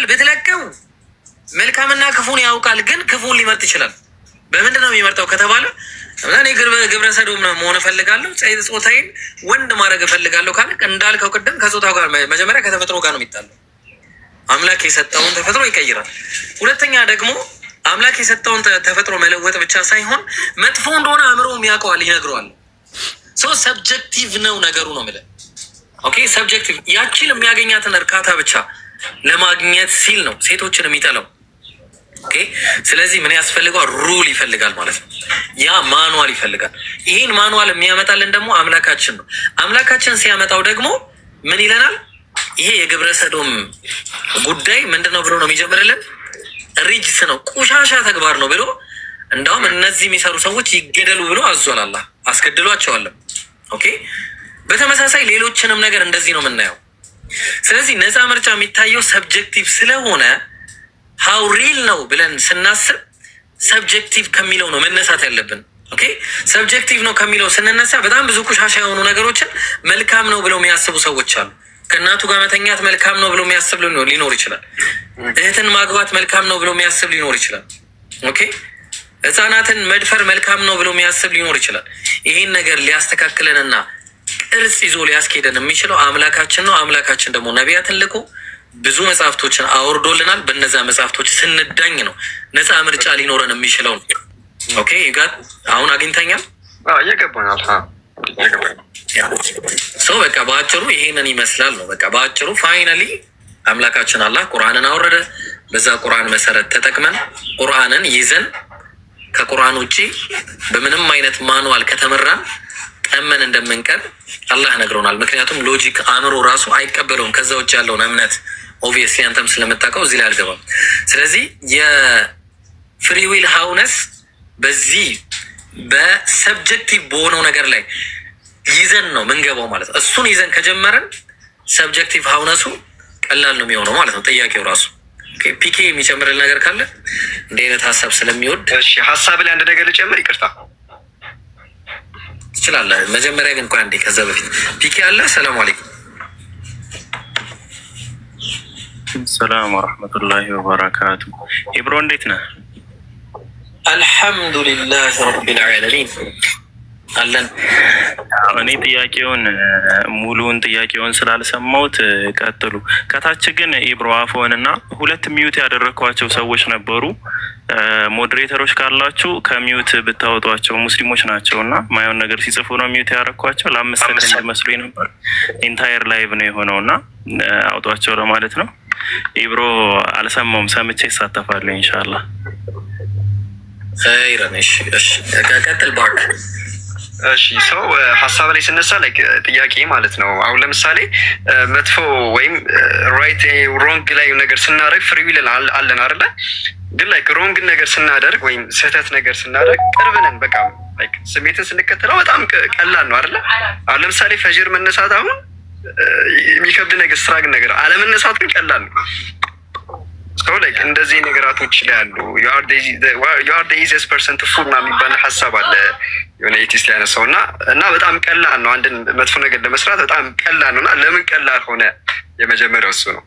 ብትለቀው መልካምና ክፉን ያውቃል፣ ግን ክፉን ሊመርጥ ይችላል። በምንድን ነው የሚመርጠው ከተባለ እኔ ግብረ ሰዶም መሆን እፈልጋለሁ፣ ጾታዬን ወንድ ማድረግ እፈልጋለሁ ካለ እንዳልከው ቅድም ከጾታው ጋር መጀመሪያ ከተፈጥሮ ጋር ነው የሚጣለው። አምላክ የሰጠውን ተፈጥሮ ይቀይራል። ሁለተኛ ደግሞ አምላክ የሰጠውን ተፈጥሮ መለወጥ ብቻ ሳይሆን መጥፎ እንደሆነ አእምሮ ያውቀዋል፣ ይነግረዋል። ሰው ሰብጀክቲቭ ነው ነገሩ ነው የምልህ። ኦኬ ሰብጀክቲቭ ያቺን የሚያገኛትን እርካታ ብቻ ለማግኘት ሲል ነው ሴቶችን የሚጠላው። ኦኬ ስለዚህ ምን ያስፈልገዋል? ሩል ይፈልጋል ማለት ነው። ያ ማኑዋል ይፈልጋል። ይህን ማኑዋል የሚያመጣልን ደግሞ አምላካችን ነው። አምላካችን ሲያመጣው ደግሞ ምን ይለናል? ይሄ የግብረ ሰዶም ጉዳይ ምንድን ነው ብሎ ነው የሚጀምርልን? ሪጅስ ነው፣ ቆሻሻ ተግባር ነው ብሎ እንዳውም እነዚህ የሚሰሩ ሰዎች ይገደሉ ብሎ አዟል። አላህ አስገድሏቸዋለም። ኦኬ በተመሳሳይ ሌሎችንም ነገር እንደዚህ ነው የምናየው። ስለዚህ ነፃ ምርጫ የሚታየው ሰብጀክቲቭ ስለሆነ ሀው ሪል ነው ብለን ስናስብ ሰብጀክቲቭ ከሚለው ነው መነሳት ያለብን። ኦኬ ሰብጀክቲቭ ነው ከሚለው ስንነሳ በጣም ብዙ ቆሻሻ የሆኑ ነገሮችን መልካም ነው ብለው የሚያስቡ ሰዎች አሉ። ከእናቱ ጋር መተኛት መልካም ነው ብሎ የሚያስብ ሊኖር ይችላል። እህትን ማግባት መልካም ነው ብሎ የሚያስብ ሊኖር ይችላል። ኦኬ ህፃናትን መድፈር መልካም ነው ብሎ የሚያስብ ሊኖር ይችላል። ይህን ነገር ሊያስተካክለንና ቅርጽ ይዞ ሊያስኬደን የሚችለው አምላካችን ነው። አምላካችን ደግሞ ነቢያትን ልኮ ብዙ መጽሐፍቶችን አውርዶልናል። በነዛ መጽሐፍቶች ስንዳኝ ነው ነፃ ምርጫ ሊኖረን የሚችለው። ኦኬ ጋር አሁን አግኝተኛል እየገባኛል ሰው በቃ በአጭሩ ይሄንን ይመስላል ነው። በቃ በአጭሩ ፋይናሊ አምላካችን አላህ ቁርአንን አወረደ። በዛ ቁርአን መሰረት ተጠቅመን ቁርአንን ይዘን ከቁርአን ውጪ በምንም አይነት ማኑዋል ከተመራን ጠመን እንደምንቀር አላህ ነግሮናል። ምክንያቱም ሎጂክ አእምሮ ራሱ አይቀበለውም ከዛ ውጭ ያለውን እምነት። ኦብቪየስሊ አንተም ስለምታውቀው እዚህ ላይ አልገባም። ስለዚህ የፍሪዊል ሀውነስ በዚህ በሰብጀክቲቭ በሆነው ነገር ላይ ይዘን ነው ምንገባው ማለት ነው። እሱን ይዘን ከጀመረን ሰብጀክቲቭ ሀውነሱ ቀላል ነው የሚሆነው ማለት ነው። ጥያቄው ራሱ ፒኬ የሚጨምርል ነገር ካለ እንደ አይነት ሀሳብ ስለሚወድ ሀሳብ ላይ አንድ ነገር ልጨምር። ይቅርታ ትችላለህ። መጀመሪያ ግን እንኳን አንዴ ከዛ በፊት ፒኬ አለ። ሰላም አለይኩም። ሰላም ወራህመቱላሂ ወበረካቱ። ኢብሮ እንዴት ነህ? አልሐምዱሊላህ ረቢል ዓለሚን አለን። እኔ ጥያቄውን ሙሉውን ጥያቄውን ስላልሰማሁት ቀጥሉ። ከታች ግን ኢብሮ አፎን እና ሁለት ሚዩት ያደረኳቸው ሰዎች ነበሩ። ሞዴሬተሮች ካላችሁ ከሚዩት ብታወጧቸው፣ ሙስሊሞች ናቸው እና ማየውን ነገር ሲጽፉ ነው ሚዩት ያደረኳቸው። ለ5 ሰከንድ መስሎኝ ነበር። ኢንታየር ላይቭ ነው የሆነው እና አውጧቸው ለማለት ነው። ኢብሮ አልሰማውም፣ ሰምቼ ይሳተፋለሁ ኢንሻአላህ። አይረነሽ እሺ ቀጥል ባክ። እሺ ሰው ሀሳብ ላይ ስነሳ ላይ ጥያቄ ማለት ነው። አሁን ለምሳሌ መጥፎ ወይም ራይት ሮንግ ላይ ነገር ስናደርግ ፍሪ ዊል አለን አይደለ? ግን ላይክ ሮንግ ነገር ስናደርግ ወይም ስህተት ነገር ስናደርግ ቅርብ ነን። በቃ ላይክ ስሜትን ስንከተለው በጣም ቀላል ነው አይደለ? አሁን ለምሳሌ ፈጅር መነሳት አሁን የሚከብድ ነገር ስትራግል ነገር አለመነሳት ግን ቀላል ነው። ሰው ላይክ እንደዚህ ነገራቶች ላይ አሉ። you are the easiest person to fool የሚባል ሀሳብ አለ የሆነ ኤቲስት ያነሳው እና በጣም ቀላል ነው። አንድን መጥፎ ነገር ለመስራት በጣም ቀላል ነው። እና ለምን ቀላል ሆነ? የመጀመሪያው እሱ ነው።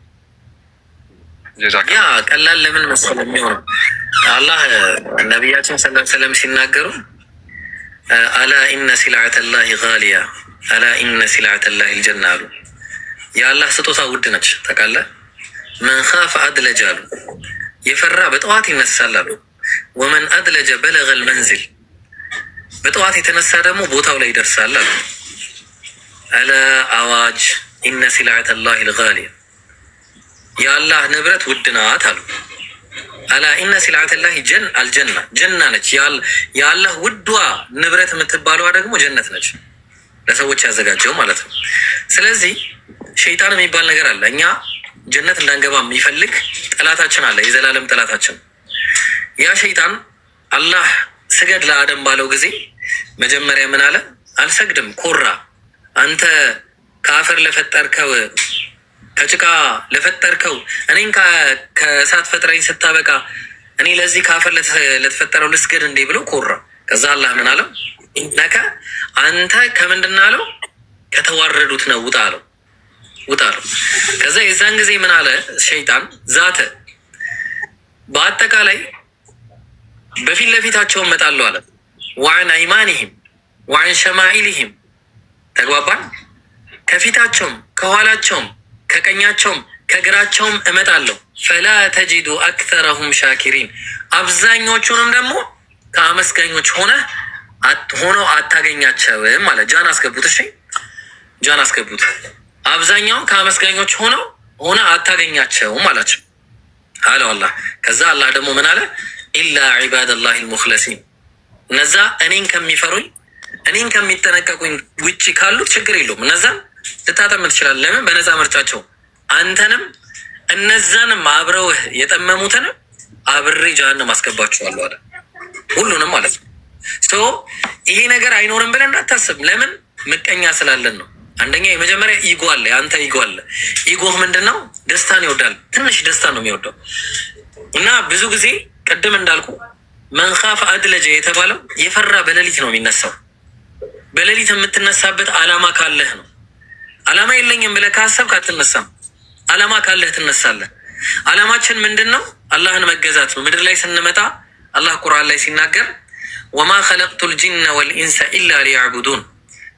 ያ ቀላል ለምን መሰለህ የሚሆነው አላህ ነቢያችን ሰለላሁ ዐለይሂ ወሰለም ሲናገሩ አላ ኢነ ሲልዐተላሂ ጋሊያ አላ ኢነ ሲልዐተላሂ አልጀና አሉ። የአላህ ስጦታ ውድ ነች ታውቃለህ። መን ኻፈ አድለጀ አሉ። የፈራ በጠዋት ይነሳል አሉ። ወመን አድለጀ በለገል መንዚል በጠዋት የተነሳ ደግሞ ቦታው ላይ ይደርሳል አሉ። አላ አዋጅ ኢነ ሲልዐተላሂ አልጋሊያ የአላህ ንብረት ውድ ናት አሉ። አላ ኢነ ሲልዐተላሂ አልጀና ጀና ነች። የአላህ ውዷ ንብረት የምትባለዋ ደግሞ ጀነት ነች፣ ለሰዎች ያዘጋጀው ማለት ነው። ስለዚህ ሸይጣን የሚባል ነገር አለ። እኛ ጀነት እንዳንገባ የሚፈልግ ጠላታችን አለ፣ የዘላለም ጠላታችን። ያ ሸይጣን አላህ ስገድ ለአደም ባለው ጊዜ መጀመሪያ ምን አለ? አልሰግድም፣ ኮራ። አንተ ከአፈር ለፈጠርከው ከጭቃ ለፈጠርከው እኔን ከእሳት ፈጥረኝ ስታበቃ እኔ ለዚህ ከአፈር ለተፈጠረው ልስገድ እንዴ ብሎ ኮራ። ከዛ አላህ ምን አለው? ኢነከ አንተ ከምንድን አለው? ከተዋረዱት ነው ውጣ አለው። ውጣ አለው። ከዛ የዛን ጊዜ ምን አለ ሸይጣን ዛተ፣ በአጠቃላይ በፊት ለፊታቸው እመጣለሁ አለ። ወዐን አይማኒሂም ወዐን ሸማኢሊሂም፣ ተግባባን። ከፊታቸውም ከኋላቸውም ከቀኛቸውም ከግራቸውም እመጣለሁ። ፈላ ተጂዱ አክተረሁም ሻኪሪን፣ አብዛኞቹንም ደግሞ ከአመስጋኞች ሆነው አታገኛቸውም ማለት። ጃን አስገቡት፣ እሺ ጃን አስገቡት። አብዛኛውን ከአመስጋኞች ሆነ አታገኛቸውም አላቸው አለው አላህ። ከዛ አላህ ደግሞ ምን አለ? ኢላ ዒባደላሂ ልሙክለሲን፣ እነዛ እኔን ከሚፈሩኝ እኔን ከሚጠነቀቁኝ ውጭ ካሉት ችግር የለውም፣ እነዛን ልታጠም ትችላለህ። ለምን? በነፃ ምርጫቸው አንተንም እነዛንም አብረውህ የጠመሙትንም አብሬ ጀሃነም አስገባችኋለሁ አለ። ሁሉንም ማለት ነው። ይሄ ነገር አይኖርም ብለን እንዳታስብ። ለምን? ምቀኛ ስላለን ነው። አንደኛ የመጀመሪያ ኢጎ አለ፣ አንተ ኢጎ አለ። ኢጎህ ምንድን ነው? ደስታን ይወዳል። ትንሽ ደስታ ነው የሚወደው። እና ብዙ ጊዜ ቅድም እንዳልኩ መንኻፍ አድለጀ የተባለው የፈራ በሌሊት ነው የሚነሳው። በሌሊት የምትነሳበት አላማ ካለህ ነው። አላማ የለኝም ብለህ ካሰብክ አትነሳም። አላማ ካለህ ትነሳለህ። አላማችን ምንድን ነው? አላህን መገዛት ነው። ምድር ላይ ስንመጣ አላህ ቁርአን ላይ ሲናገር ወማ ኸለቅቱል ጂነ ወልኢንሰ ኢላ ሊያዕቡዱን፣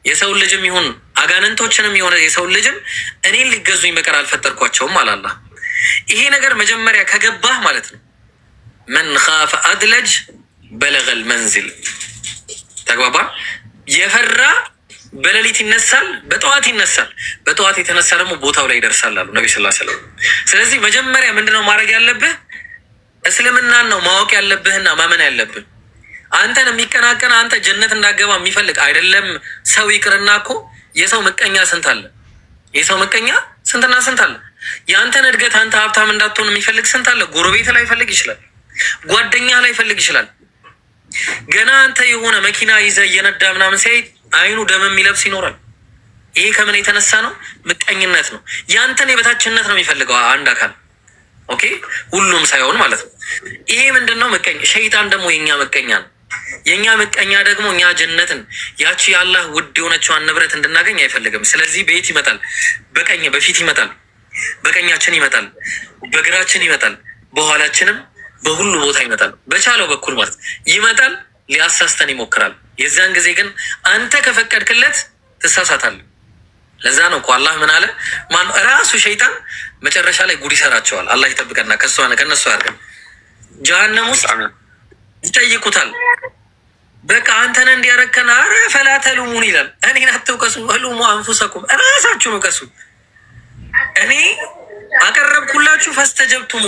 የሰው ልጅም ይሁን አጋንንቶችንም የሆነ የሰው ልጅም እኔን ሊገዙኝ በቀር አልፈጠርኳቸውም አለ አላህ። ይሄ ነገር መጀመሪያ ከገባህ ማለት ነው መን ኻፈ አድለጅ በለገል መንዚል፣ ተግባባ። የፈራ በሌሊት ይነሳል፣ በጠዋት ይነሳል። በጠዋት የተነሳ ደግሞ ቦታው ላይ ይደርሳል አሉ ነቢ ስላ ስለም። ስለዚህ መጀመሪያ ምንድነው ማድረግ ያለብህ? እስልምናን ነው ማወቅ ያለብህና ማመን ያለብህ። አንተን የሚቀናቀን አንተ ጀነት እንዳገባ የሚፈልግ አይደለም። ሰው ይቅርና እኮ የሰው ምቀኛ ስንት አለ? የሰው ምቀኛ ስንትና ስንት አለ? የአንተን እድገት አንተ ሀብታም እንዳትሆን የሚፈልግ ስንት አለ? ጎረቤት ላይ ይፈልግ ይችላል፣ ጓደኛ ላይ ይፈልግ ይችላል። ገና አንተ የሆነ መኪና ይዘህ እየነዳ ምናምን ሲያይ አይኑ ደም የሚለብስ ይኖራል። ይሄ ከምን የተነሳ ነው? ምቀኝነት ነው። ያንተን የበታችነት ነው የሚፈልገው አንድ አካል። ኦኬ፣ ሁሉም ሳይሆን ማለት ነው። ይሄ ምንድን ነው? ምቀኝ ሸይጣን ደግሞ የኛ ምቀኛ ነው። የኛ ምቀኛ ደግሞ እኛ ጀነትን ያቺ የአላህ ውድ የሆነችዋን ንብረት እንድናገኝ አይፈልግም። ስለዚህ በየት ይመጣል? በቀኝ በፊት ይመጣል፣ በቀኛችን ይመጣል፣ በግራችን ይመጣል፣ በኋላችንም በሁሉ ቦታ ይመጣል። በቻለው በኩል ማለት ይመጣል፣ ሊያሳስተን ይሞክራል። የዛን ጊዜ ግን አንተ ከፈቀድክለት ትሳሳታለህ። ለዛ ነው እኮ አላህ ምን አለ? ማን ራሱ ሸይጣን መጨረሻ ላይ ጉድ ይሰራቸዋል። አላህ ይጠብቀና ከነሱ ያርገን። ጀሃነም ውስጥ ይጠይቁታል። በቃ አንተን እንዲያረከን አረ ፈላ ተሉሙን ይላል። እኔን አትውቀሱ፣ እሉሙ አንፉሰኩም፣ ራሳችሁን ውቀሱ። እኔ አቀረብኩላችሁ ፈስተጀብቱሙ፣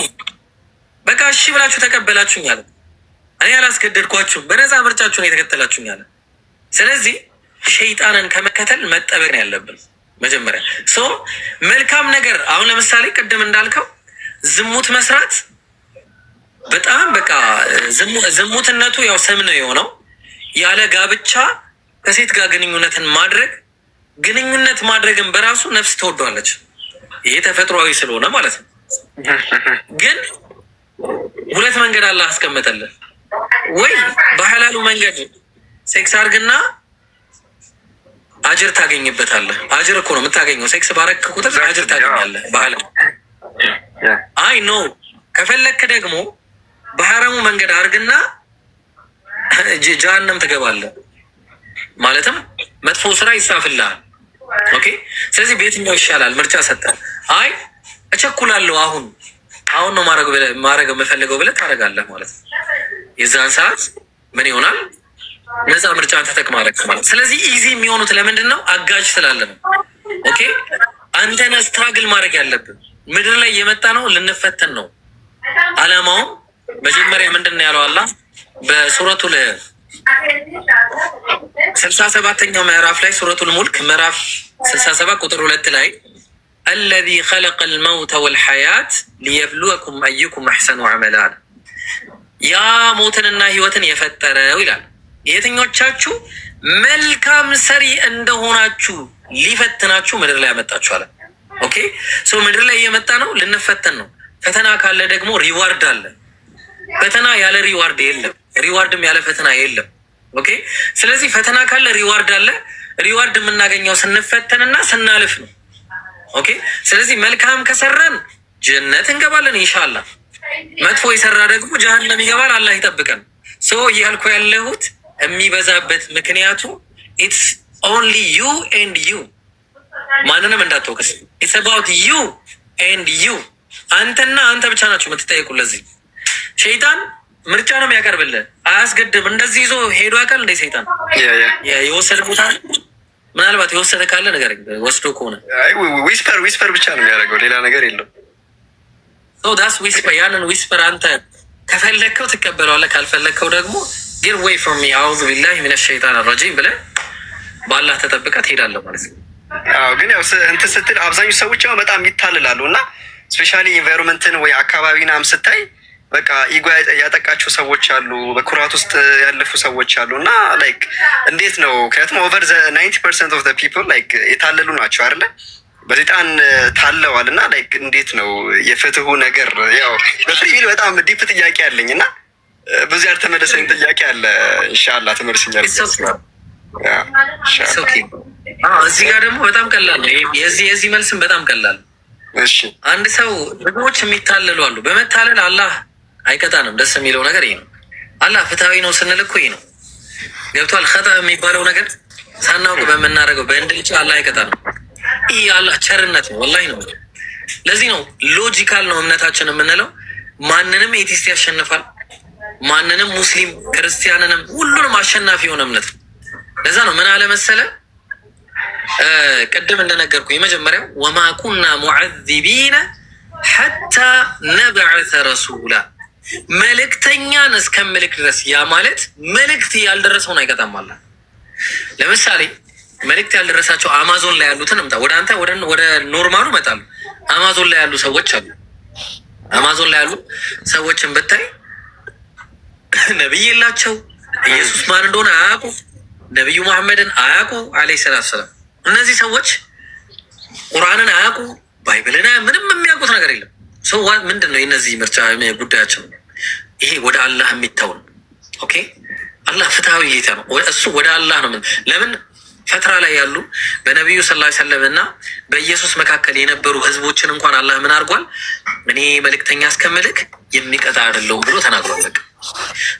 በቃ እሺ ብላችሁ ተቀበላችሁኝ አለ። እኔ አላስገደድኳችሁም፣ በነፃ ምርጫችሁ ነው የተከተላችሁኝ አለ። ስለዚህ ሸይጣንን ከመከተል መጠበቅ ነው ያለብን። መጀመሪያ መልካም ነገር አሁን ለምሳሌ ቅድም እንዳልከው ዝሙት መስራት በጣም በቃ ዝሙትነቱ ያው ስም ነው የሆነው። ያለ ጋብቻ ከሴት ጋር ግንኙነት ማድረግን በራሱ ነፍስ ትወዷለች። ይሄ ተፈጥሯዊ ስለሆነ ማለት ነው። ግን ሁለት መንገድ አላህ አስቀመጠልን። ወይ በሐላሉ መንገድ ሴክስ አርግና አጅር ታገኝበታለህ። አጅር እኮ ነው የምታገኘው። ሴክስ ባረክ ቁጥር አጅር ታገኛለህ። ባህል አይ ኖ ከፈለክ ደግሞ በሐረሙ መንገድ አርግና ጀሃነም ትገባለህ። ማለትም መጥፎ ስራ ይጻፍልሃል። ኦኬ። ስለዚህ በየትኛው ይሻላል? ምርጫ ሰጠ። አይ እቸኩላለሁ፣ አሁን ነው ማድረግ የምፈልገው ብለህ ታደርጋለህ ማለት ነው። የዛን ሰዓት ምን ይሆናል? ነፃ ምርጫን ተጠቅማለህ ማለት። ስለዚህ ኢዚ የሚሆኑት ለምንድን ነው? አጋዥ ስላለ ነው። ኦኬ። አንተን ስትራግል ማድረግ ያለብን ምድር ላይ የመጣ ነው ልንፈተን ነው። አላማውም መጀመሪያ ምንድን ነው ያለው አላህ በሱረቱል 67ኛው ምዕራፍ ላይ ሱረቱል ሙልክ ምዕራፍ 67 ቁጥር 2 ላይ አለዚ ኸለቀል መውተ ወልሐያት ሊየብሉወኩም አዩኩም አሕሰኑ ዐመላ፣ ያ ሞትንና ህይወትን የፈጠረው ይላል የትኞቻችሁ መልካም ሰሪ እንደሆናችሁ ሊፈትናችሁ ምድር ላይ ያመጣችሁ አለ። ኦኬ። ምድር ላይ የመጣ ነው ልንፈተን ነው። ፈተና ካለ ደግሞ ሪዋርድ አለ። ፈተና ያለ ሪዋርድ የለም፣ ሪዋርድም ያለ ፈተና የለም። ኦኬ። ስለዚህ ፈተና ካለ ሪዋርድ አለ። ሪዋርድ የምናገኘው ስንፈተንና ስናልፍ ነው። ኦኬ። ስለዚህ መልካም ከሰራን ጀነት እንገባለን ኢንሻአላህ። መጥፎ የሰራ ደግሞ ጀሃነም ይገባል። አላህ ይጠብቀን። ሶ እያልኩ ያለሁት የሚበዛበት ምክንያቱ ኢትስ ኦንሊ ዩ ኤንድ ዩ፣ ማንንም እንዳትወቅስ። ኢትስ አባውት ዩ ኤንድ ዩ፣ አንተና አንተ ብቻ ናቸው የምትጠየቁ። ለዚህ ሸይጣን ምርጫ ነው የሚያቀርብልህ፣ አያስገድም። እንደዚህ ይዞ ሄዶ ያውቃል እንደ ሰይጣን የወሰደ ቦታ ምናልባት የወሰደ ካለ ነገር ወስዶ ከሆነ ዊስፐር ብቻ ነው የሚያደርገው፣ ሌላ ነገር የለው። ዳስ ዊስፐር። ያንን ዊስፐር አንተ ከፈለግከው ትቀበለዋለህ፣ ካልፈለግከው ደግሞ ጌት ዌይ ፍሮም ሚ አዑዙ ቢላሂ ሚነ ሸይጣን ረጂም ብለህ በአላህ ተጠብቀህ ትሄዳለህ ማለት ነው። አዎ፣ ግን ያው እንትን ስትል አብዛኞቹ ሰዎች ያው በጣም ይታልላሉ እና ስፔሻሊ ኢንቫይሮንመንትን ወይ አካባቢናም ስታይ በቃ ኢጎ ያጠቃቸው ሰዎች አሉ፣ በኩራት ውስጥ ያለፉ ሰዎች አሉ። እና ላይክ እንዴት ነው ምክንያቱም ኦቨር 90% ኦፍ ዘ ፒፕል ላይክ የታለሉ ናቸው አይደለ? በሰይጣን ታለዋል። እና ላይክ እንዴት ነው የፍትሁ ነገር? ያው በፍሪቪል በጣም ዲፕ ጥያቄ አለኝ እና ብዙ ያልተመለሰኝ ጥያቄ አለ። ኢንሻአላህ ተመልሰኛል። እዚህ ጋር ደግሞ በጣም ቀላል ነው። የዚህ መልስም በጣም ቀላል። እሺ፣ አንድ ሰው ብዙዎች የሚታለሉ አሉ። በመታለል አላህ አይቀጣንም። ደስ የሚለው ነገር ይሄ ነው። አላህ ፍትሃዊ ነው ስንል እኮ ይሄ ነው። ገብቷል? ኸጣ የሚባለው ነገር ሳናውቅ በምናደርገው በእንድልጭ አላህ አይቀጣንም። ይህ አላህ ቸርነት ነው። ወላሂ ነው። ለዚህ ነው ሎጂካል ነው እምነታችን የምንለው። ማንንም ኤቲስት ያሸንፋል፣ ማንንም ሙስሊም ክርስቲያንንም ሁሉንም አሸናፊ የሆነ እምነት ነው። ለዛ ነው ምን አለ መሰለ ቅድም እንደነገርኩ የመጀመሪያው ወማ ኩና ሙዐዚቢነ ሐታ ነብዐሰ ረሱላ፣ መልእክተኛን እስከምልክ ድረስ። ያ ማለት መልእክት ያልደረሰውን አይቀጣም አላህ። ለምሳሌ መልእክት ያልደረሳቸው አማዞን ላይ ያሉትን እምጣ። ወደ አንተ ወደ ኖርማሉ እመጣሉ። አማዞን ላይ ያሉ ሰዎች አሉ። አማዞን ላይ ያሉ ሰዎችን ብታይ ነብይ የላቸው፣ ኢየሱስ ማን እንደሆነ አያውቁ፣ ነቢዩ መሐመድን አያውቁ አለይሂ ሰላቱ ሰላም። እነዚህ ሰዎች ቁርአንን አያውቁ፣ ባይብልን ምንም የሚያውቁት ነገር የለም። ሰው ምንድን ነው የነዚህ ምርጫ ጉዳያቸው? ይሄ ወደ አላህ የሚታው ነው። ኦኬ፣ አላህ ፍትሃዊ ጌታ ነው። እሱ ወደ አላህ ነው። ለምን ፈትራ ላይ ያሉ በነቢዩ ሰለላሁ ዐለይሂ ወሰለም እና በኢየሱስ መካከል የነበሩ ህዝቦችን እንኳን አላህ ምን አድርጓል? እኔ መልእክተኛ እስከምልክ የሚቀጣ አይደለሁም ብሎ ተናግሯል።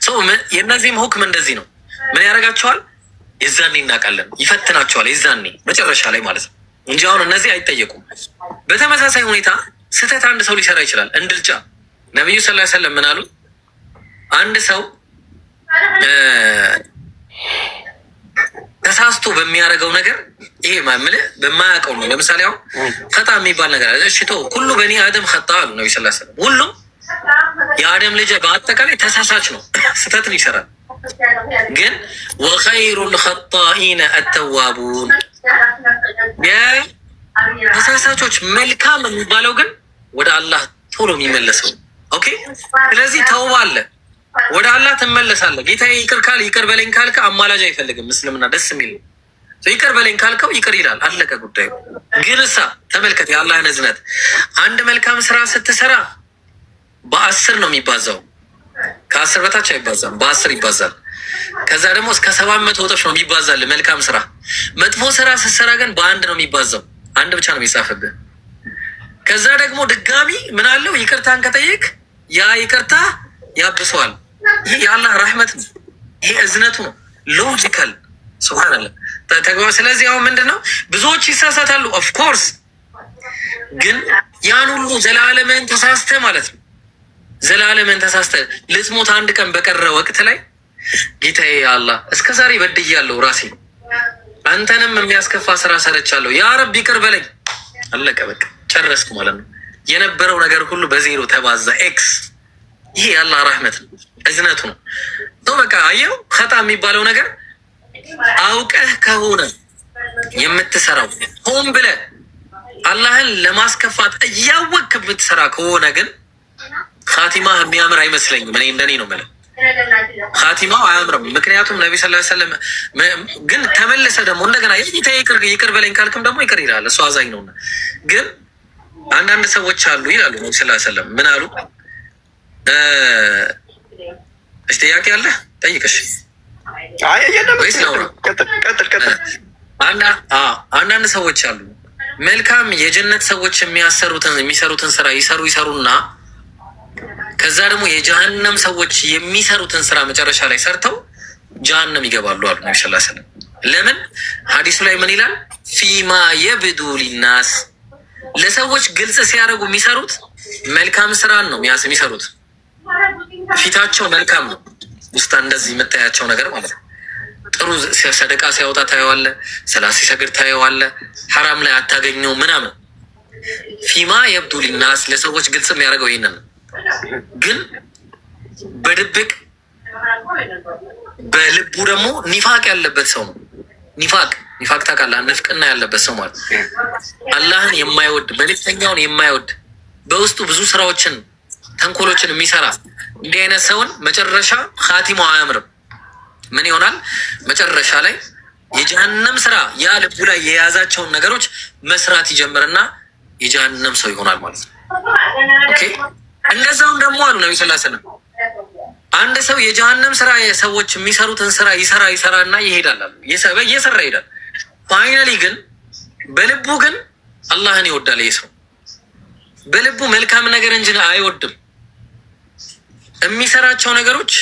ሰው የእነዚህም ሁክም እንደዚህ ነው። ምን ያደርጋቸዋል? የዛኔ እናውቃለን፣ ይፈትናቸዋል። የዛኔ መጨረሻ ላይ ማለት ነው እንጂ አሁን እነዚህ አይጠየቁም። በተመሳሳይ ሁኔታ ስህተት አንድ ሰው ሊሰራ ይችላል። እንድልጫ ነቢዩ ሰለላሁ ዐለይሂ ወሰለም ምን አሉ? አንድ ሰው ተሳስቶ በሚያደርገው ነገር ይሄ ማምለ በማያውቀው ነው። ለምሳሌ አሁን ኸጣ የሚባል ነገር አለ። እሺ ተው፣ ሁሉ በኒ አደም ኸጣ አሉ ነብዩ ሰለላሁ ዐለይሂ ወሰለም። ሁሉም የአደም ልጅ በአጠቃላይ ተሳሳች ነው፣ ስህተትን ይሰራል። ግን ወኸይሩል ኸጣኢነ አተዋቡን፣ የተሳሳቾች መልካም የሚባለው ግን ወደ አላህ ቶሎ የሚመለሰው። ኦኬ፣ ስለዚህ ተውባ አለ፣ ወደ አላህ ትመለሳለህ። ጌታዬ ይቅር በለኝ ካልከ አማላጅ አይፈልግም። እስልምና ደስ የሚል ይቅር በለኝ ካልከው ይቅር ይላል። አለቀ ጉዳዩ። ግን እሳ ተመልከት የአላህን እዝነት። አንድ መልካም ስራ ስትሰራ በ10 ነው የሚባዛው። ከ10 በታች አይባዛም፣ በ10 ይባዛል። ከዛ ደግሞ እስከ 700 እጥፍ ነው የሚባዛል መልካም ስራ። መጥፎ ስራ ስትሰራ ግን በ1 ነው የሚባዛው። 1 ብቻ ነው የሚጻፍብህ። ከዛ ደግሞ ድጋሚ ምን አለው? ይቅርታን ከጠየቅ ያ ይቅርታ ያብሰዋል። ይህ የአላህ ረህመት ነው። ይሄ እዝነቱ ነው። ሎጂካል ሱብሃንአላህ ተግባር። ስለዚህ አሁን ምንድን ነው ብዙዎች ይሳሳታሉ። ኦፍኮርስ ግን ያን ሁሉ ዘላለምን ተሳስተ ማለት ነው። ዘላለምን ተሳስተ ልትሞት አንድ ቀን በቀረ ወቅት ላይ ጌታዬ አላህ እስከ ዛሬ በድያለሁ ራሴ፣ አንተንም የሚያስከፋ ስራ ሰርቻለሁ፣ ያ ረብ ይቅር በለኝ። አለቀ በቃ ጨረስኩ ማለት ነው። የነበረው ነገር ሁሉ በዜሮ ተባዛ፣ ኤክስ። ይሄ የአላህ ረህመት ነው፣ እዝነቱ ነው። በቃ አየው ኸጣ የሚባለው ነገር አውቀህ ከሆነ የምትሰራው ሆን ብለህ አላህን ለማስከፋት እያወቅህ የምትሰራ ከሆነ ግን ኻቲማህ የሚያምር አይመስለኝም። እኔ እንደኔ ነው የምልህ፣ ኻቲማው አያምርም። ምክንያቱም ነቢ ሰለላሁ ዐለይሂ ወሰለም ግን ተመለሰ ደግሞ እንደገና ይቅር በለኝ ካልክም ደግሞ ይቅር ይላል። እሱ አዛኝ ነውና። ግን አንዳንድ ሰዎች አሉ ይላሉ ነቢ ሰለላሁ ዐለይሂ ወሰለም ምን አሉ? እሺ ጥያቄ አለ ጠይቅሽ። ወይስ ላውራ? ቀጥል። አንዳንድ ሰዎች አሉ መልካም የጀነት ሰዎች የሚሰሩትን ስራ ይሰሩና ከዛ ደግሞ የጀሃነም ሰዎች የሚሰሩትን ስራ መጨረሻ ላይ ሰርተው ጀሃነም ይገባሉ አሉ ነብዩ ሰለላሁ ዐለይሂ ወሰለም። ለምን ሐዲሱ ላይ ምን ይላል? ፊማ የብዱ ሊናስ ለሰዎች ግልጽ ሲያደርጉ የሚሰሩት መልካም ስራን ነው የሚሰሩት። ፊታቸው መልካም ነው፣ ውስጣ እንደዚህ የምታያቸው ነገር ማለት ነው። ጥሩ ሰደቃ ሲያወጣ ታየዋለ፣ ሰላት ሲሰግድ ታየዋለ፣ ሐራም ላይ አታገኘው ምናምን። ፊማ የብዱ ሊናስ ለሰዎች ግልጽ የሚያደርገው ይህንን ግን በድብቅ በልቡ ደግሞ ኒፋቅ ያለበት ሰው ነው። ኒፋቅ ታውቃለህ? ንፍቅና ያለበት ሰው ማለት አላህን የማይወድ መልእክተኛውን የማይወድ በውስጡ ብዙ ስራዎችን ተንኮሎችን የሚሰራ እንዲህ አይነት ሰውን መጨረሻ ኻቲማው አያምርም። ምን ይሆናል? መጨረሻ ላይ የጀሃነም ስራ ያ ልቡ ላይ የያዛቸውን ነገሮች መስራት ይጀምርና የጀሃነም ሰው ይሆናል ማለት ነው። ኦኬ። እንደዛውም ደግሞ አሉ ነብዩ ሰለላሁ ዐለይሂ ወሰለም አንድ ሰው የጀሃነም ስራ ሰዎች የሚሰሩትን ስራ ይሰራና ይሄዳል አሉ። እየሰራ ይሄዳል። ፋይናሊ ግን በልቡ ግን አላህን ይወዳል። ይሄ ሰው በልቡ መልካም ነገር እንጂ አይወድም። የሚሰራቸው ነገሮች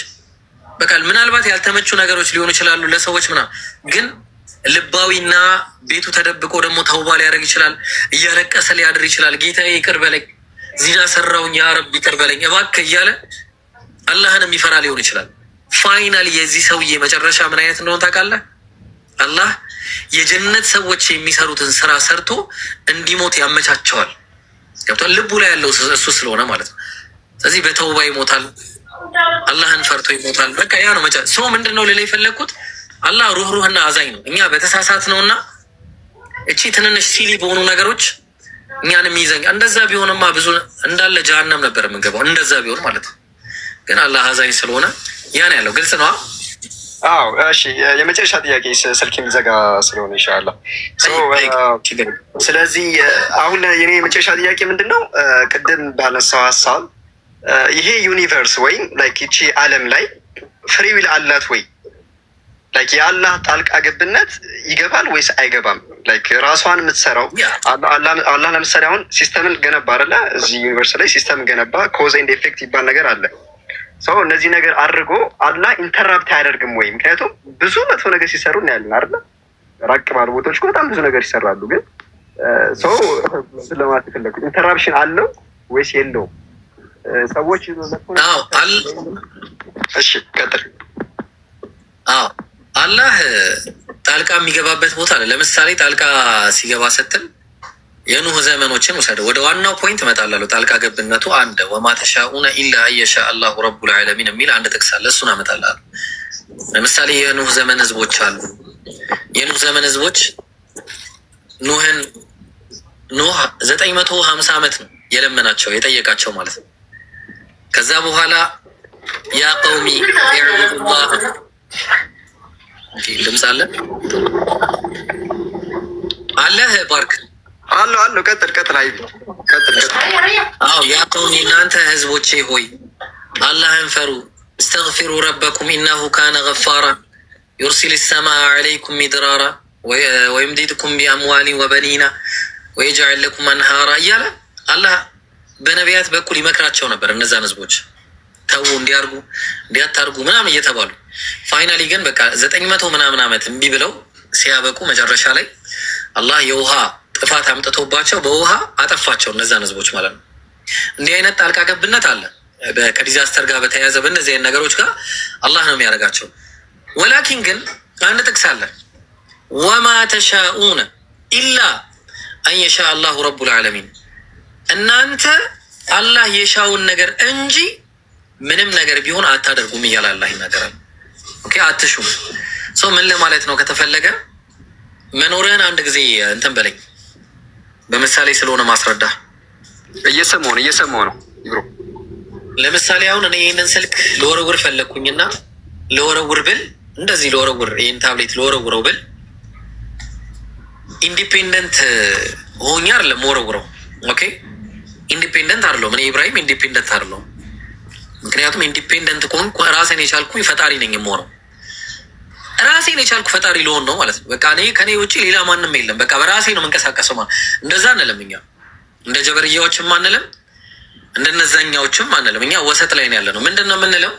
በቃ ምናልባት ያልተመቹ ነገሮች ሊሆኑ ይችላሉ ለሰዎች ምናምን፣ ግን ልባዊና ቤቱ ተደብቆ ደግሞ ተውባ ሊያደርግ ይችላል። እያለቀሰ ሊያድር ይችላል። ጌታዬ ይቅር በለኝ፣ ዚና ሰራውኝ፣ ያ ረብ ይቅር በለኝ እባክህ እያለ አላህን የሚፈራ ሊሆን ይችላል። ፋይናል የዚህ ሰውዬ መጨረሻ ምን አይነት እንደሆነ ታውቃለህ? አላህ የጀነት ሰዎች የሚሰሩትን ስራ ሰርቶ እንዲሞት ያመቻቸዋል። ገብቷል? ልቡ ላይ ያለው እሱ ስለሆነ ማለት ነው። ስለዚህ በተውባ ይሞታል፣ አላህን ፈርቶ ይሞታል። በቃ ያ ነው መጨረሻ። ሰው ምንድን ነው ልላ የፈለግኩት አላህ ሩህሩህና አዛኝ ነው። እኛ በተሳሳት ነውና እቺ ትንንሽ ሲሊ በሆኑ ነገሮች እኛን የሚይዘኝ። እንደዛ ቢሆንማ ብዙ እንዳለ ጀሃነም ነበር የምንገባው፣ እንደዛ ቢሆን ማለት ነው። ግን አላህ አዛኝ ስለሆነ ያን ያለው ግልጽ ነው። አዎ እሺ፣ የመጨረሻ ጥያቄ ስልክ የሚዘጋ ስለሆነ ኢንሻአላህ። ስለዚህ አሁን የኔ የመጨረሻ ጥያቄ ምንድን ነው? ቅድም ባነሳው ሀሳብ ይሄ ዩኒቨርስ ወይም ላይክ ይቺ ዓለም ላይ ፍሪ ዊል አላት ወይ? ላይክ የአላህ ጣልቃ ገብነት ይገባል ወይስ አይገባም? ላይክ ራሷን የምትሰራው አላህ ለምሳሌ አሁን ሲስተምን ገነባ አይደለ? እዚህ ዩኒቨርስ ላይ ሲስተምን ገነባ። ኮዝ ኤንድ ኤፌክት ይባል ነገር አለ። ሰው እነዚህ ነገር አድርጎ አላህ ኢንተራፕት አያደርግም ወይ? ምክንያቱም ብዙ መጥፎ ነገር ሲሰሩ እናያለን አይደለ? ራቅ ባሉ ቦታዎች በጣም ብዙ ነገር ይሰራሉ። ግን ሰው ስለማለት የፈለኩት ኢንተራፕሽን አለው ወይስ የለውም? ሰዎች እሺ፣ ቀጥል። አዎ አላህ ጣልቃ የሚገባበት ቦታ አለ። ለምሳሌ ጣልቃ ሲገባ ስትል የኑህ ዘመኖችን ውሰደው። ወደ ዋናው ፖይንት እመጣላለሁ። ጣልቃ ገብነቱ አንድ ወማ ተሻኡነ ኢላ አየሻ አላሁ ረቡል ዓለሚን የሚል አንድ ጥቅስ አለ። እሱን አመጣላለሁ። ለምሳሌ የኑህ ዘመን ህዝቦች አሉ። የኑህ ዘመን ህዝቦች ኑህ 950 ዓመት ነው የለመናቸው የጠየቃቸው ማለት ነው። ከዛ በኋላ ያ ቀውሚ ኢዕቡዱላህ ድምፅ አለ ባርክ አሎ ቀጥል። አይ ቀጥል። አዎ ያ ቀውሚ እናንተ ህዝቦቼ ሆይ አላህን ፈሩ። እስተግፊሩ ረበኩም ኢነሁ ካነ ገፋራ ዩርሲል ሰማአ ዐለይኩም ሚድራራ ወይምዲድኩም ቢአምዋሊን ወበኒና ወየጅዐል ለኩም አንሃራ እያለ አላህ በነቢያት በኩል ይመክራቸው ነበር። እነዛን ህዝቦች ተው እንዲያርጉ እንዲያታርጉ ምናምን እየተባሉ ፋይናሊ ግን በቃ 900 ምናምን ዓመት እምቢ ብለው ሲያበቁ መጨረሻ ላይ አላህ የውሃ ጥፋት አምጥቶባቸው በውሃ አጠፋቸው እነዛን ህዝቦች ማለት ነው። እንዲህ አይነት ጣልቃ ገብነት አለ ከዲዛስተር ጋር በተያያዘ በእነዚህ አይነት ነገሮች ጋር አላህ ነው የሚያደርጋቸው። ወላኪን ግን አንድ ጥቅስ አለ ወማ ተሻኡነ ኢላ አን የሻ አላሁ ረቡል ዓለሚን እናንተ አላህ የሻውን ነገር እንጂ ምንም ነገር ቢሆን አታደርጉም እያለ አላህ ይናገራል። ኦኬ አትሹም። ሰው ምን ለማለት ነው ከተፈለገ መኖርህን አንድ ጊዜ እንትን በለኝ በምሳሌ ስለሆነ ማስረዳ እየሰማሁ ነው ብሮ። ለምሳሌ አሁን እኔ ይህንን ስልክ ለወረውር ፈለግኩኝና ለወረውር ብል እንደዚህ ለወረውር ይህን ታብሌት ለወረውረው ብል ኢንዲፔንደንት ሆኜ አይደለም ወረውረው። ኦኬ ኢንዲፔንደንት አይደለሁም እኔ ኢብራሂም ኢንዲፔንደንት አይደለሁም። ምክንያቱም ኢንዲፔንደንት ከሆንኩ ራሴን የቻልኩኝ ፈጣሪ ነኝ የምሆነው። ራሴን የቻልኩ ፈጣሪ ልሆን ነው ማለት ነው። በቃ እኔ ከኔ ውጭ ሌላ ማንም የለም። በቃ በራሴ ነው የምንቀሳቀሰው ማለት እንደዛ አንልም። እኛ እንደ ጀበርያዎችም አንልም፣ እንደነዛኛዎችም አንልም። እኛ ወሰጥ ላይ ነው ያለ ነው። ምንድን ነው የምንለው?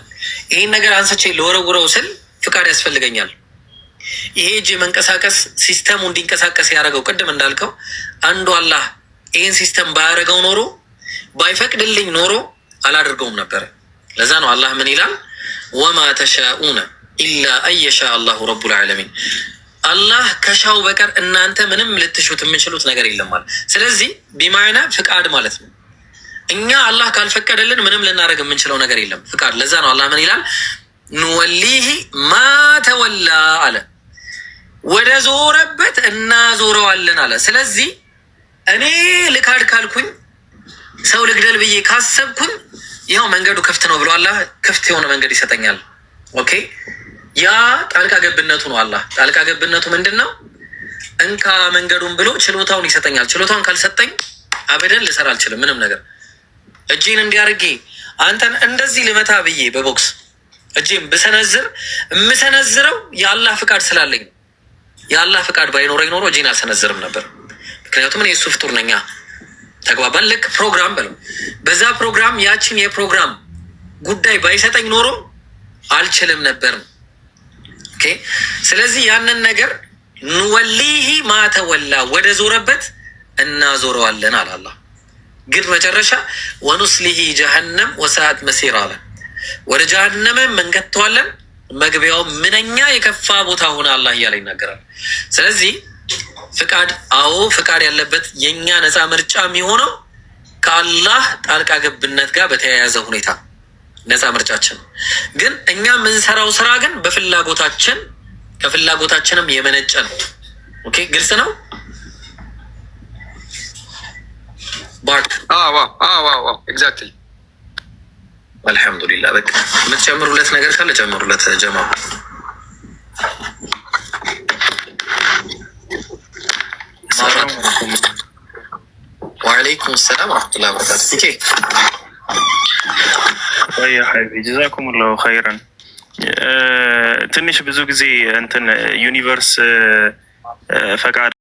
ይሄን ነገር አንስቼ ለወረውረው ስል ፍቃድ ያስፈልገኛል። ይሄ እጅ መንቀሳቀስ ሲስተሙ እንዲንቀሳቀስ ያደረገው ቅድም እንዳልከው አንዱ አላህ ይህን ሲስተም ባያደረገው ኖሮ ባይፈቅድልኝ ኖሮ አላደርገውም ነበረ። ለዛ ነው አላህ ምን ይላል? ወማ ተሻኡነ ኢላ አየሻ አላሁ ረቡል ዓለሚን። አላህ ከሻው በቀር እናንተ ምንም ልትሹት የምንችሉት ነገር የለም ማለት። ስለዚህ ቢማዕና ፍቃድ ማለት ነው። እኛ አላህ ካልፈቀደልን ምንም ልናደርግ የምንችለው ነገር የለም፣ ፍቃድ። ለዛ ነው አላህ ምን ይላል? ኑወሊህ ማ ተወላ አለ፣ ወደ ዞረበት እናዞረዋለን አለ። ስለዚህ እኔ ልካድ ካልኩኝ ሰው ልግደል ብዬ ካሰብኩኝ ይኸው መንገዱ ክፍት ነው ብሎ አላህ ክፍት የሆነ መንገድ ይሰጠኛል። ኦኬ፣ ያ ጣልቃ ገብነቱ ነው። አላህ ጣልቃ ገብነቱ ምንድን ነው? እንካ መንገዱን ብሎ ችሎታውን ይሰጠኛል። ችሎታውን ካልሰጠኝ አበደን ልሰራ አልችልም ምንም ነገር። እጄን እንዲያርጌ አንተን እንደዚህ ልመታ ብዬ በቦክስ እጄን ብሰነዝር የምሰነዝረው የአላህ ፍቃድ ስላለኝ ነው። የአላህ ፍቃድ ባይኖረኝ ኖሮ እጄን አልሰነዝርም ነበር። ምክንያቱም እኔ እሱ ፍጡር ነኛ። ተግባባን? ልክ ፕሮግራም በለው፣ በዛ ፕሮግራም ያችን የፕሮግራም ጉዳይ ባይሰጠኝ ኖሮ አልችልም ነበር። ኦኬ፣ ስለዚህ ያንን ነገር ንወሊሂ ማተወላ ወደ ዞረበት እናዞረዋለን አለ አላህ። ግን መጨረሻ ወኑስሊሂ ጀሀነም ወሰዓት መሲር አለ። ወደ ጀሀነም መንገተዋለን፣ መግቢያው ምንኛ የከፋ ቦታ ሆነ አላህ እያለ ይናገራል። ስለዚህ ፍቃድ፣ አዎ ፍቃድ ያለበት የኛ ነፃ ምርጫ የሚሆነው ከአላህ ጣልቃ ገብነት ጋር በተያያዘ ሁኔታ ነፃ ምርጫችን። ግን እኛ የምንሰራው ስራ ግን በፍላጎታችን ከፍላጎታችንም የመነጨ ነው። ኦኬ፣ ግልጽ ነው። ባርክ ኤግዛክትሊ። አልሐምዱሊላህ። በቃ የምትጨምሩለት ነገር ካለ ጨምሩለት ጀማ። ወአለይኩም ሰላም ወረሕመቱላሂ ወበረካቱ። ኦኬ ወይ ሀይቢ ጀዛኩሙላሁ ኸይረን። ትንሽ ብዙ ጊዜ እንትን ዩኒቨርስ ፈቃድ